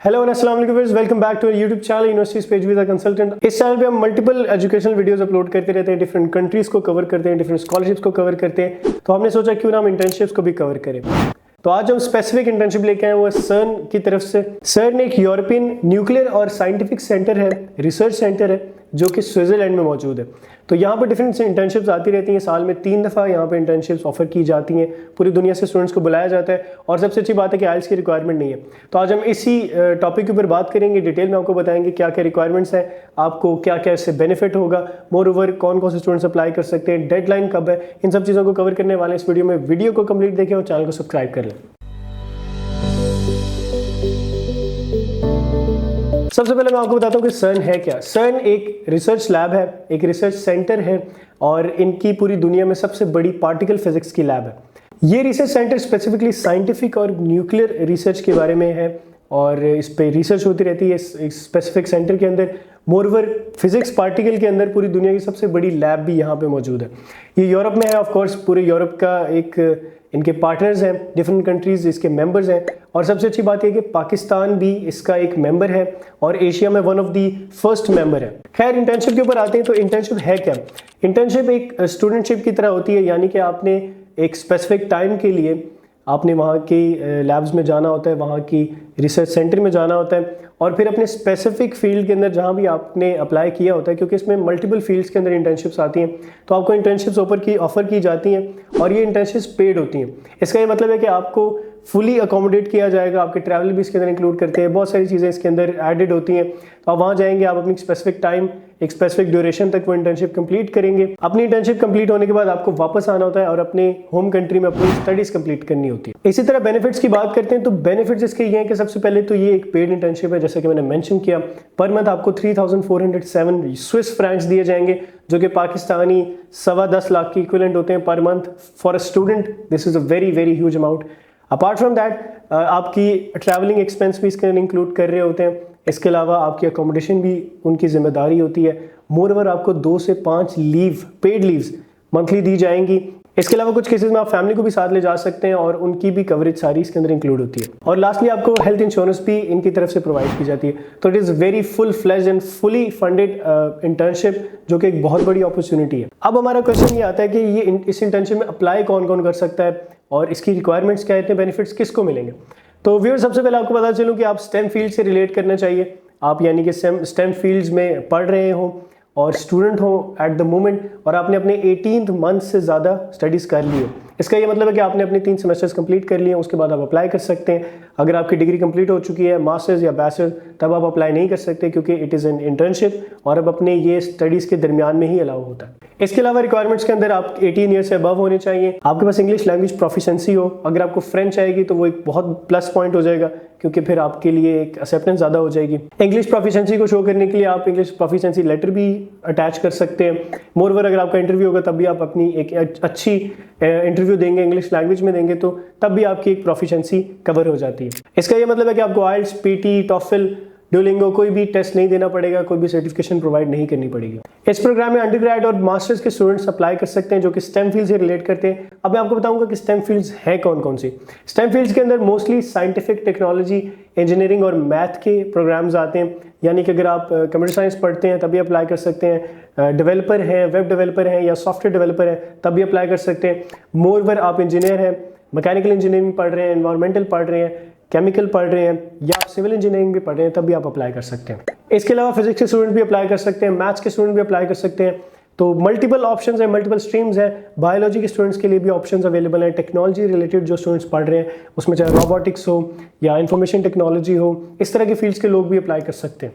Hello and अस्सलाम वालेकुम viewers, welcome back to YouTube channel universities page with a consultant. इस channel पे हम मल्टीपल एजुकेशनल वीडियोस अपलोड करते रहते हैं, डिफरेंट कंट्रीज को कवर करते हैं, डिफरेंट स्कॉलरशिप्स को कवर करते हैं। तो हमने सोचा क्यों ना हम इंटर्नशिप्स को भी कवर करें। तो आज हम स्पेसिफिक इंटर्नशिप लेके आए, वो है सर्न की तरफ से। सर्न एक यूरोपियन न्यूक्लियर और साइंटिफिक सेंटर है, रिसर्च सेंटर है जो कि स्विट्जरलैंड में मौजूद है। तो यहाँ पर डिफरेंट इंटर्नशिप्स आती रहती हैं, साल में 3 दफ़ा यहाँ पे इंटर्नशिप्स ऑफर की जाती हैं। पूरी दुनिया से स्टूडेंट्स को बुलाया जाता है और सबसे अच्छी बात है कि आइल्स की रिक्वायरमेंट नहीं है। तो आज हम इसी टॉपिक के ऊपर बात करेंगे, डिटेल में आपको बताएंगे क्या क्या रिक्वायरमेंट्स हैं, आपको क्या क्या इससे बेनिफिट होगा, मोर ओवर कौन कौन से स्टूडेंट्स अप्लाई कर सकते हैं, डेडलाइन कब है, इन सब चीज़ों को कवर करने वाले इस वीडियो में। वीडियो को कंप्लीट देखें और चैनल को सब्सक्राइब कर लें। सबसे पहले मैं आपको बताता हूँ कि सर्न है क्या। सर्न एक रिसर्च लैब है, एक रिसर्च सेंटर है और इनकी पूरी दुनिया में सबसे बड़ी पार्टिकल फिजिक्स की लैब है। ये रिसर्च सेंटर स्पेसिफिकली साइंटिफिक और न्यूक्लियर रिसर्च के बारे में है और इस पे रिसर्च होती रहती है इस स्पेसिफिक सेंटर के अंदर। मोरओवर फिजिक्स पार्टिकल के अंदर पूरी दुनिया की सबसे बड़ी लैब भी यहाँ पे मौजूद है। ये यूरोप में है, ऑफ कोर्स पूरे यूरोप का एक इनके पार्टनर्स हैं, डिफरेंट कंट्रीज इसके मेंबर्स हैं और सबसे अच्छी बात यह कि पाकिस्तान भी इसका एक मेंबर है और एशिया में one of the first member है। खैर, इंटर्नशिप के ऊपर आते हैं। तो इंटर्नशिप है क्या? इंटर्नशिप एक स्टूडेंटशिप की तरह होती है, यानी कि आपने एक स्पेसिफिक टाइम के लिए आपने वहाँ की लैब्स में जाना होता है, वहाँ की रिसर्च सेंटर में जाना होता है और फिर अपने स्पेसिफिक फील्ड के अंदर जहाँ भी आपने अप्लाई किया होता है, क्योंकि इसमें मल्टीपल फील्ड्स के अंदर इंटर्नशिप्स आती हैं, तो आपको इंटर्नशिप्स ऑफर की जाती हैं और ये इंटर्नशिप्स पेड होती हैं। इसका ये मतलब है कि आपको फुली अकोमोडेट किया जाएगा, आपके ट्रैवल भी इसके अंदर इंक्लूड करते हैं, बहुत सारी चीज़ें इसके अंदर एडेड होती हैं। तो आप वहाँ जाएंगे, आप अपनी स्पेसिफिक टाइम, एक स्पेसिफिक ड्यूरेशन तक वो इंटर्नशिप कंप्लीट करेंगे। अपनी इंटर्नशिप कंप्लीट होने के बाद आपको वापस आना होता है और अपने होम कंट्री में अपनी स्टडीज कंप्लीट करनी होती है। इसी तरह बेनिफिट्स की बात करते हैं तो बेनिफिट्स इसके ये हैं कि सबसे पहले तो ये एक पेड इंटर्नशिप है, जैसे कि मैंने मेंशन किया। पर मंथ आपको 3407 स्विस फ्रैंक्स दिए जाएंगे, जो कि पाकिस्तानी 10.25 लाख के इक्विवेलेंट होते हैं per month. For a student this is a very very huge amount. Apart from that आपकी ट्रैवलिंग एक्सपेंस भी इसके अंदर इंक्लूड कर रहे होते हैं। इसके अलावा आपकी अकोमोडेशन भी उनकी जिम्मेदारी होती है। मोर ओवर आपको 2 से 5 लीव, पेड लीव्स मंथली दी जाएंगी। इसके अलावा कुछ केसेस में आप फैमिली को भी साथ ले जा सकते हैं और उनकी भी कवरेज सारी इसके अंदर इंक्लूड होती है। और लास्टली आपको हेल्थ इंश्योरेंस भी इनकी तरफ से प्रोवाइड की जाती है। तो it is very full fledged and fully funded internship, जो कि एक बहुत बड़ी अपॉर्चुनिटी है। अब हमारा क्वेश्चन ये आता है कि ये इस इंटर्नशिप में अप्लाई कौन कौन कर सकता है और इसकी रिक्वायरमेंट्स क्या है, इतने बेनिफिट्स किसको मिलेंगे। तो व्यूअर्स, सबसे पहले आपको पता चलूँ कि आप स्टेम फील्ड से रिलेट करना चाहिए। आप यानी कि स्टेम फील्ड्स में पढ़ रहे हो और स्टूडेंट हो एट द मोमेंट और आपने अपने 18th मंथ से ज़्यादा स्टडीज़ कर ली हो। इसका ये मतलब है कि आपने अपने 3 सेमेस्टर्स कंप्लीट कर लिए हैं, उसके बाद आप अप्लाई कर सकते हैं। अगर आपकी डिग्री कंप्लीट हो चुकी है, मास्टर्स या बैचलर्स, तब आप अप्लाई नहीं कर सकते क्योंकि इट इज़ एन इंटर्नशिप और अब अपने ये स्टडीज़ के दरमियान में ही अलाउ होता है। इसके अलावा रिक्वायरमेंट्स के अंदर आप 18 ईयर से अबव होने चाहिए, आपके पास इंग्लिश लैंग्वेज प्रोफिशिएंसी हो। अगर आपको फ्रेंच आएगी तो वो एक बहुत प्लस पॉइंट हो जाएगा, क्योंकि फिर आपके लिए एक एक्सेप्टेंस ज़्यादा हो जाएगी। इंग्लिश प्रोफिशिएंसी को शो करने के लिए आप इंग्लिश प्रोफिशिएंसी लेटर भी अटैच कर सकते हैं। मोरओवर अगर आपका इंटरव्यू होगा तब भी आप अपनी एक अच्छी इंटरव्यू देंगे, इंग्लिश लैंग्वेज में देंगे, तो तब भी आपकी एक प्रोफिशिएंसी कवर हो जाती है। इसका ये मतलब है कि आपको आइल्स, पीटी, टॉफल, डुओलिंगो कोई भी टेस्ट नहीं देना पड़ेगा, कोई भी सर्टिफिकेशन प्रोवाइड नहीं करनी पड़ेगी। इस प्रोग्राम में अंडरग्रेड और मास्टर्स के स्टूडेंट्स अप्लाई कर सकते हैं जो कि स्टेम फील्ड से रिलेट करते हैं। अब मैं आपको बताऊंगा कि स्टेम फील्ड्स हैं कौन कौन सी। स्टेम फील्ड्स के अंदर मोस्टली साइंटिफिक, टेक्नोलॉजी, इंजीनियरिंग और मैथ के प्रोग्राम्स आते हैं। यानी कि अगर आप कंप्यूटर साइंस पढ़ते हैं तभी अप्लाई कर सकते हैं, डेवलपर हैं, वेब डेवलपर हैं या सॉफ्टवेयर डेवलपर हैं तब भी अप्लाई कर सकते हैं। मोर ओवर आप इंजीनियर हैं, मैकेनिकल इंजीनियरिंग पढ़ रहे हैं, एनवायरमेंटल पढ़ रहे हैं, केमिकल पढ़ रहे हैं या सिविल इंजीनियरिंग भी पढ़ रहे हैं, तब भी आप अप्लाई कर सकते हैं। इसके अलावा फिजिक्स के स्टूडेंट भी अप्लाई कर सकते हैं, मैथ्स के स्टूडेंट भी अप्लाई कर सकते हैं। तो मल्टीपल ऑप्शंस हैं, मल्टीपल स्ट्रीम्स हैं। बायोलॉजी के स्टूडेंट्स के लिए भी ऑप्शंस अवेलेबल हैं। टेक्नोलॉजी रिलेटेड जो स्टूडेंट्स पढ़ रहे हैं उसमें चाहे रोबोटिक्स हो या इंफॉर्मेशन टेक्नोलॉजी हो, इस तरह के फील्ड्स के लोग भी अप्लाई कर सकते हैं।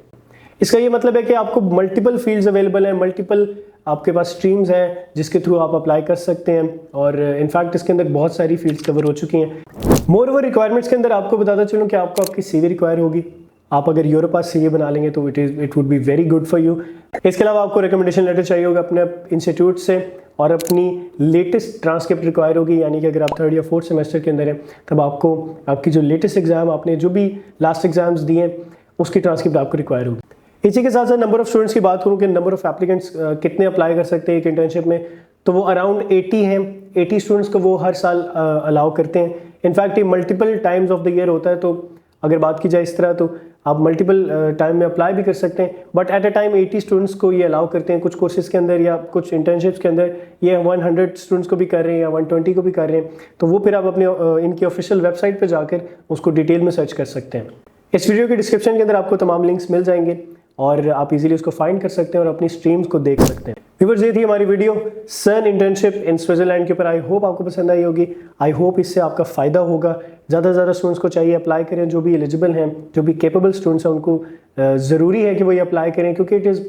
इसका ये मतलब है कि आपको मल्टीपल फील्ड्स अवेलेबल हैं, मल्टीपल आपके पास स्ट्रीम्स हैं जिसके थ्रू आप अप्लाई कर सकते हैं और इनफैक्ट इसके अंदर बहुत सारी फील्ड्स कवर हो चुकी हैं। मोर ओवर रिक्वायरमेंट्स के अंदर आपको बताता चलूँ कि आपको आपकी सीवी रिक्वायर होगी। आप अगर यूरोप पास सीवी बना लेंगे तो it would be very good for you. इसके अलावा आपको रिकमेंडेशन लेटर चाहिए होगा अपने इंस्टीट्यूट से और अपनी लेटेस्ट ट्रांसक्रिप्ट रिक्वायर होगी, यानी कि अगर आप 3rd या 4th सेमेस्टर के अंदर हैं तब आपको आपकी जो लेटेस्ट एग्जाम, आपने जो भी लास्ट एग्जाम्स दिए हैं उसकी ट्रांसक्रिप्ट आपको रिक्वायर होगी। इसी के साथ साथ नंबर ऑफ स्टूडेंट्स की बात करूँ कि नंबर ऑफ एप्लीकेंट्स कितने अप्लाई कर सकते हैं एक इंटर्नशिप में, तो वो अराउंड 80 हैं। 80 स्टूडेंट्स को वो हर साल अलाउ करते हैं। इनफैक्ट ये multiple times of the year होता है, तो अगर बात की जाए इस तरह तो आप मल्टीपल टाइम में अप्लाई भी कर सकते हैं, but at a time 80 students को ये अलाउ करते हैं। कुछ कोर्सेज के अंदर या कुछ इंटर्नशिप्स के अंदर ये 100 स्टूडेंट्स को भी कर रहे हैं या 120 को भी कर रहे हैं। तो वो फिर आप अपने इनकी ऑफिशियल वेबसाइट पर जाकर उसको डिटेल में सर्च कर सकते हैं। इस वीडियो के डिस्क्रिप्शन के अंदर आपको तमाम लिंक्स मिल जाएंगे और आप इजीली उसको फाइंड कर सकते हैं और अपनी स्ट्रीम्स को देख सकते हैं। व्यूअर्स, ये थी हमारी video CERN internship in Switzerland के ऊपर। आई होप आपको पसंद आई होगी। आई होप इससे आपका फ़ायदा होगा। ज़्यादा से ज़्यादा स्टूडेंट्स को चाहिए अप्लाई करें, जो भी एलिजिबल हैं, जो भी कैपेबल स्टूडेंट्स हैं, उनको ज़रूरी है कि वो ये अप्लाई करें, क्योंकि it is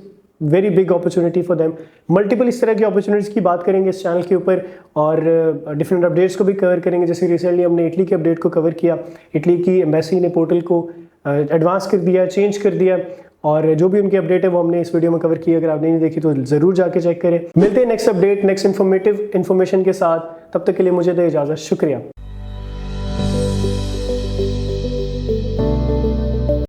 very big opportunity for them. Multiple इस तरह की अपॉर्चुनिटीज़ की बात करेंगे इस चैनल के ऊपर और डिफरेंट अपडेट्स को भी कवर करेंगे। जैसे रिसेंटली हमने इटली के अपडेट को कवर किया। इटली की एम्बेसी ने पोर्टल को एडवांस कर दिया, चेंज कर दिया, और जो भी उनकी अपडेट है वो हमने इस वीडियो में कवर की। अगर आपने नहीं देखी तो ज़रूर जाके चेक करें। मिलते हैं next update, next informative information के साथ। तब तक के लिए मुझे दे इजाज़त। शुक्रिया।